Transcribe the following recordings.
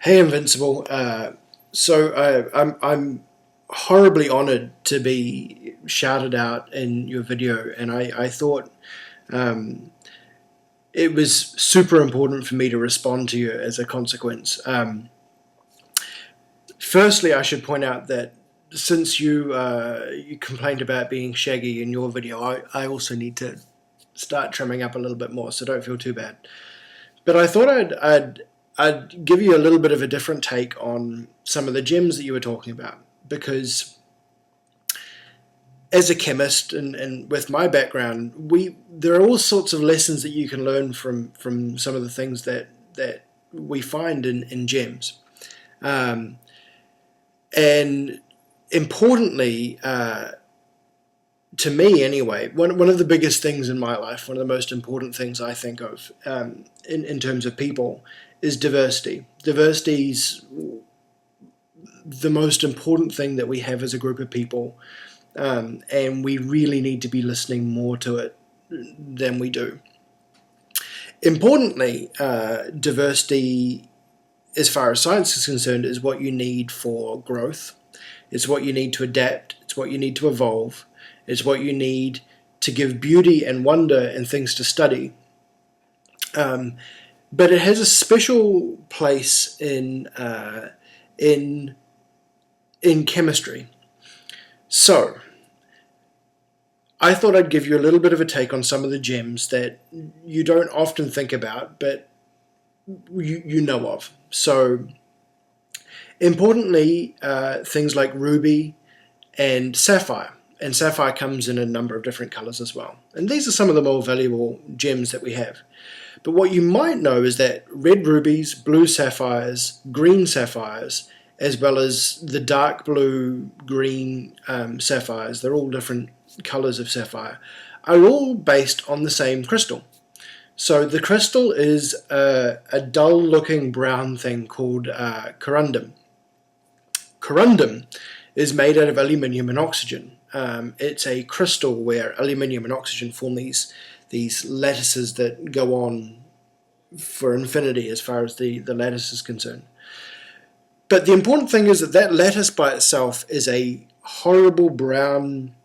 Hey Invincible, I'm horribly honoured to be shouted out in your video, and I thought it was super important for me to respond to you as a consequence. Firstly, I should point out that since you complained about being shaggy in your video, I also need to start trimming up a little bit more, so don't feel too bad. But I thought I'd give you a little bit of a different take on some of the gems that you were talking about, because as a chemist and with my background, there are all sorts of lessons that you can learn from some of the things that we find in gems. And importantly, to me anyway, one of the biggest things in my life, one of the most important things I think of in terms of people, is diversity. Diversity's the most important thing that we have as a group of people, and we really need to be listening more to it than we do. Importantly, diversity, as far as science is concerned, is what you need for growth. It's what you need to adapt. It's what you need to evolve. It's what you need to give beauty and wonder and things to study. But it has a special place in chemistry. So I thought I'd give you a little bit of a take on some of the gems that you don't often think about, but you know of. So importantly, things like ruby and sapphire. And sapphire comes in a number of different colors as well. And these are some of the more valuable gems that we have. But what you might know is that red rubies, blue sapphires, green sapphires, as well as the dark blue, green sapphires, they're all different colors of sapphire, are all based on the same crystal. So the crystal is a dull-looking brown thing called corundum. Corundum is made out of aluminium and oxygen. It's a crystal where aluminium and oxygen form these lattices that go on for infinity as far as the lattice is concerned. But the important thing is that lattice by itself is a horrible brown,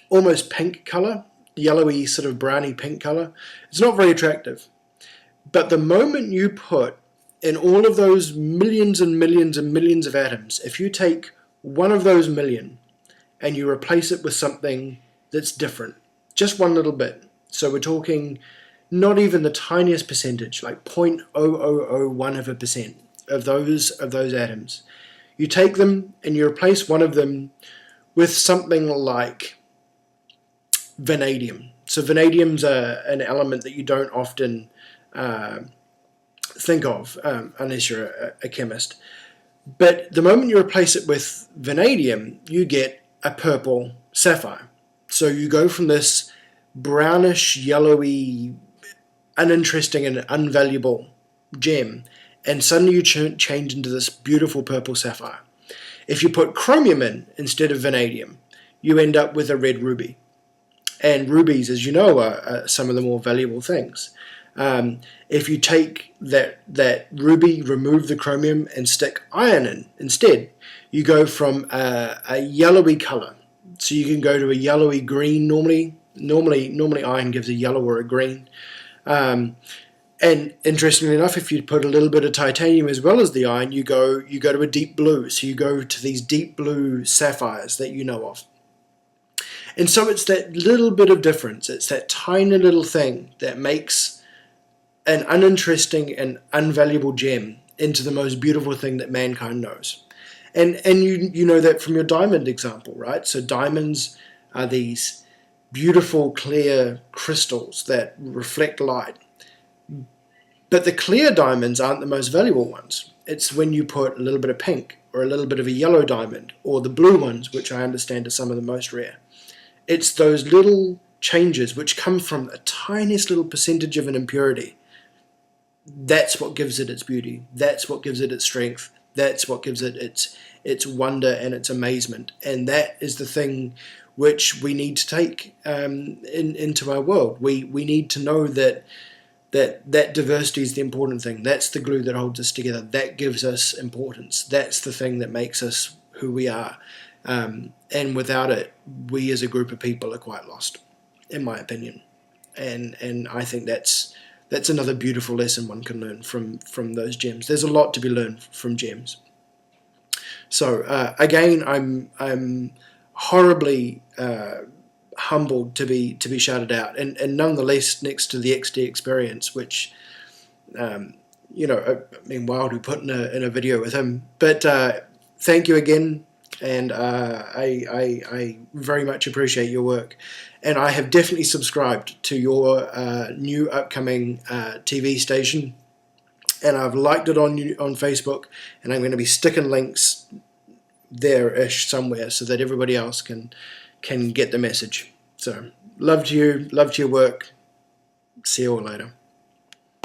almost pink color, yellowy sort of browny pink color. It's not very attractive. But the moment you put in all of those millions and millions and millions of atoms, if you take one of those million and you replace it with something that's different, just one little bit. So we're talking not even the tiniest percentage, like 0.0001% of those atoms. You take them and you replace one of them with something like vanadium. So vanadium's an element that you don't often think of unless you're a chemist. But the moment you replace it with vanadium, you get a purple sapphire. So you go from this brownish, yellowy, uninteresting and unvaluable gem, and suddenly you change into this beautiful purple sapphire. If you put chromium in instead of vanadium, you end up with a red ruby. And rubies, as you know, are some of the more valuable things. If you take that ruby, remove the chromium, and stick iron in instead, you go from a yellowy color. So you can go to a yellowy green. Normally iron gives a yellow or a green. And interestingly enough, if you put a little bit of titanium as well as the iron, you go to a deep blue. So you go to these deep blue sapphires that you know of. And so it's that little bit of difference. It's that tiny little thing that makes an uninteresting and unvaluable gem into the most beautiful thing that mankind knows. And you know that from your diamond example, right? So diamonds are these beautiful clear crystals that reflect light. But the clear diamonds aren't the most valuable ones. It's when you put a little bit of pink or a little bit of a yellow diamond, or the blue ones, which I understand are some of the most rare. It's those little changes which come from a tiniest little percentage of an impurity. That's what gives it its beauty. That's what gives it its strength. That's what gives it its wonder and its amazement. And that is the thing which we need to take into our world. We need to know that that diversity is the important thing. That's the glue that holds us together. That gives us importance. That's the thing that makes us who we are. And without it, we as a group of people are quite lost, in my opinion. And I think that's another beautiful lesson one can learn from those gems. There's a lot to be learned from gems. So again, I'm horribly humbled to be shouted out, and nonetheless next to the XD experience, which you know, I mean, Wild who put in a video with him. But thank you again, and I very much appreciate your work, and I have definitely subscribed to your new upcoming TV station. And I've liked it on Facebook, and I'm going to be sticking links there-ish somewhere so that everybody else can get the message. So, love to you, love to your work. See you all later.